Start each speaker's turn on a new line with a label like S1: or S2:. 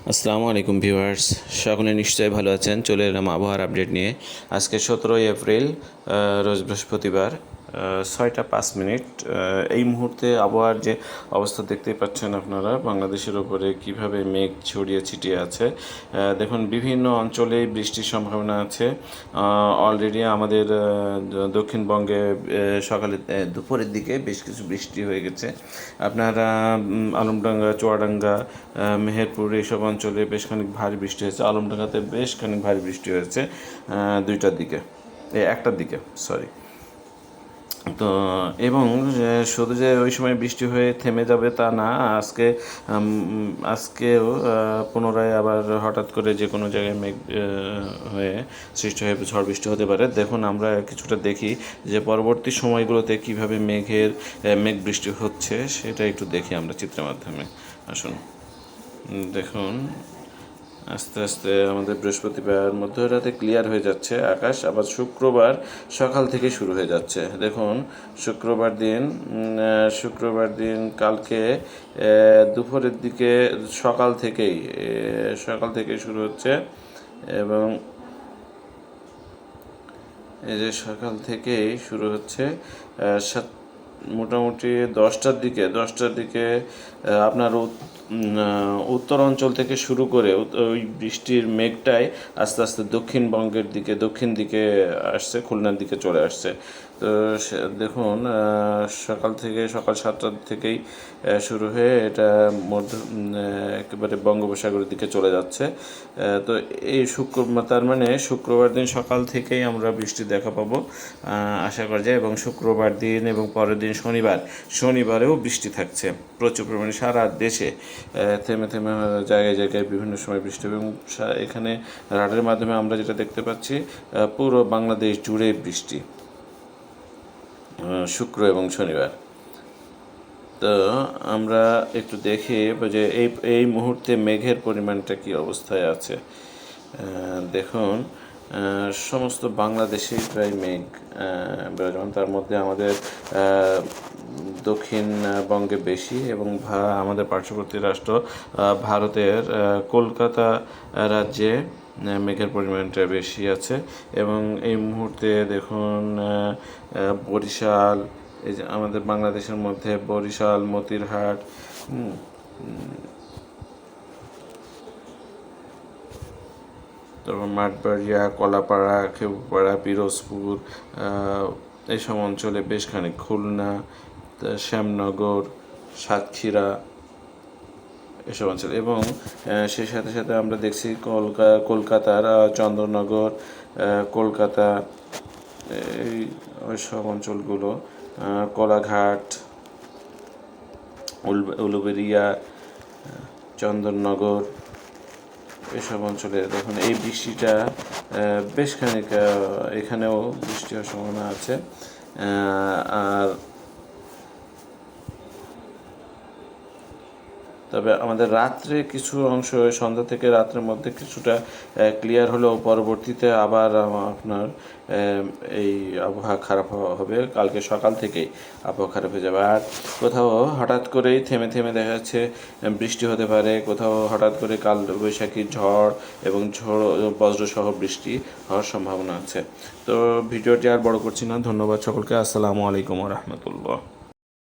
S1: আসসালামু আলাইকুম ভিউয়ার্স, সকলে নিশ্চয়ই ভালো আছেন। চলে এলাম আবহাওয়ার আপডেট নিয়ে। আজকে 17ই এপ্রিল, রোজ বৃহস্পতিবার, 6টা 5 মিনিট। এই মুহূর্তে আবহাওয়ার যে অবস্থা দেখতেই পাচ্ছেন আপনারা, বাংলাদেশের ওপরে কিভাবে মেঘ ছড়িয়ে ছিটিয়ে আছে। দেখুন, বিভিন্ন অঞ্চলে বৃষ্টির সম্ভাবনা আছে। অলরেডি আমাদের দক্ষিণবঙ্গে সকালে দুপুরের দিকে বেশ কিছু বৃষ্টি হয়ে গেছে। আপনারা আলমডাঙ্গা, চুয়াডাঙ্গা, মেহেরপুর এইসব অঞ্চলে বেশ খানিক ভারী বৃষ্টি হয়েছে। আলমডাঙ্গাতে বেশ খানিক ভারী বৃষ্টি হয়েছে 2টার দিকে, 1টার দিকে, সরি। তো এবং শুধু যে ওই সময় বৃষ্টি হয়ে থেমে যাবে তা না, আজকেও পুনরায় আবার হঠাৎ করে যে কোনো জায়গায় মেঘ হয়ে সৃষ্টি হয়ে ঝড় বৃষ্টি হতে পারে। দেখুন, আমরা কিছুটা দেখি যে পরবর্তী সময়গুলোতে কীভাবে মেঘ বৃষ্টি হচ্ছে, সেটা একটু দেখি আমরা চিত্রের মাধ্যমে। আসুন দেখুন, আস্তে আস্তে আমাদের বৃহস্পতিবার মধ্যরাতে ক্লিয়ার হয়ে যাচ্ছে আকাশ, আবার শুক্রবার সকাল থেকে শুরু হয়ে যাচ্ছে। দেখুন, শুক্রবার দিন কালকে দুপুরের দিকে সকাল থেকেই শুরু হচ্ছে। এবং এই যে সকাল থেকেই শুরু হচ্ছে, মোটামুটি 10টার দিকে আপনার উত্তর অঞ্চল থেকে শুরু করে ওই বৃষ্টির মেঘটাই আস্তে আস্তে দক্ষিণ দিকে আসছে, খুলনার দিকে চলে আসছে। তো দেখুন, সকাল 7টার থেকেই শুরু হয়ে এটা একেবারে বঙ্গোপসাগরের দিকে চলে যাচ্ছে। তো এই তার মানে শুক্রবার দিন সকাল থেকেই আমরা বৃষ্টি দেখা পাবো, আশা করা যায়। এবং শুক্রবার দিন এবং পরের দিন শনিবারেও বৃষ্টি থাকছে প্রচুর পরিমাণে সারা দেশে। থেমে থেমে জায়গায় জায়গায় বিভিন্ন সময় বৃষ্টি, এবং এখানে রাডারের মাধ্যমে আমরা যেটা দেখতে পাচ্ছি, পুরো বাংলাদেশ জুড়ে বৃষ্টি শুক্র এবং শনিবার। তো আমরা একটু দেখি যে এই মুহূর্তে মেঘের পরিমাণটা কী অবস্থায় আছে। দেখুন, সমস্ত বাংলাদেশেই প্রায় মেঘ বিরাজমান। তার মধ্যে আমাদের দক্ষিণবঙ্গে বেশি, এবং আমাদের পার্শ্ববর্তী রাষ্ট্র ভারতের কলকাতা রাজ্যে মেঘের পরিমাণটা বেশি আছে। এবং এই মুহূর্তে দেখুন, বরিশাল, এই যে আমাদের বাংলাদেশের মধ্যে বরিশাল, মতিরহাট, তারপর মাঠবাড়িয়া, কলাপাড়া, খেপুপাড়া, পিরোজপুর, এইসব অঞ্চলে বেশ খানিক, খুলনা, শ্যামনগর, সাতক্ষীরা, এসব অঞ্চল। এবং সেই সাথে সাথে আমরা দেখছি কলকাতার চন্দ্রনগর, কলকাতা, ওই সব অঞ্চলগুলো, কোলাঘাট, উলুবেড়িয়া, চন্দননগর, এসব অঞ্চলে দেখুন এই বৃষ্টিটা বেশ খানিক, এখানেও বৃষ্টি হওয়ার সম্ভাবনা আছে। আর তবে আমাদের রাত্রে কিছু অংশ, সন্ধ্যা থেকে রাত্রের মধ্যে কিছুটা ক্লিয়ার হলেও পরবর্তীতে আবার আপনার এই আবহাওয়া খারাপ হবে। কালকে সকাল থেকেই আবহাওয়া খারাপ হয়ে যাবে। আর কোথাও হঠাৎ করেই থেমে থেমে দেখা যাচ্ছে বৃষ্টি হতে পারে, কোথাও হঠাৎ করে কাল বৈশাখী ঝড় এবং বজ্রসহ বৃষ্টি হওয়ার সম্ভাবনা আছে। তো ভিডিওটি আর বড় করছি না। ধন্যবাদ সকলকে। আসসালামু আলাইকুম ওয়া রাহমাতুল্লাহ।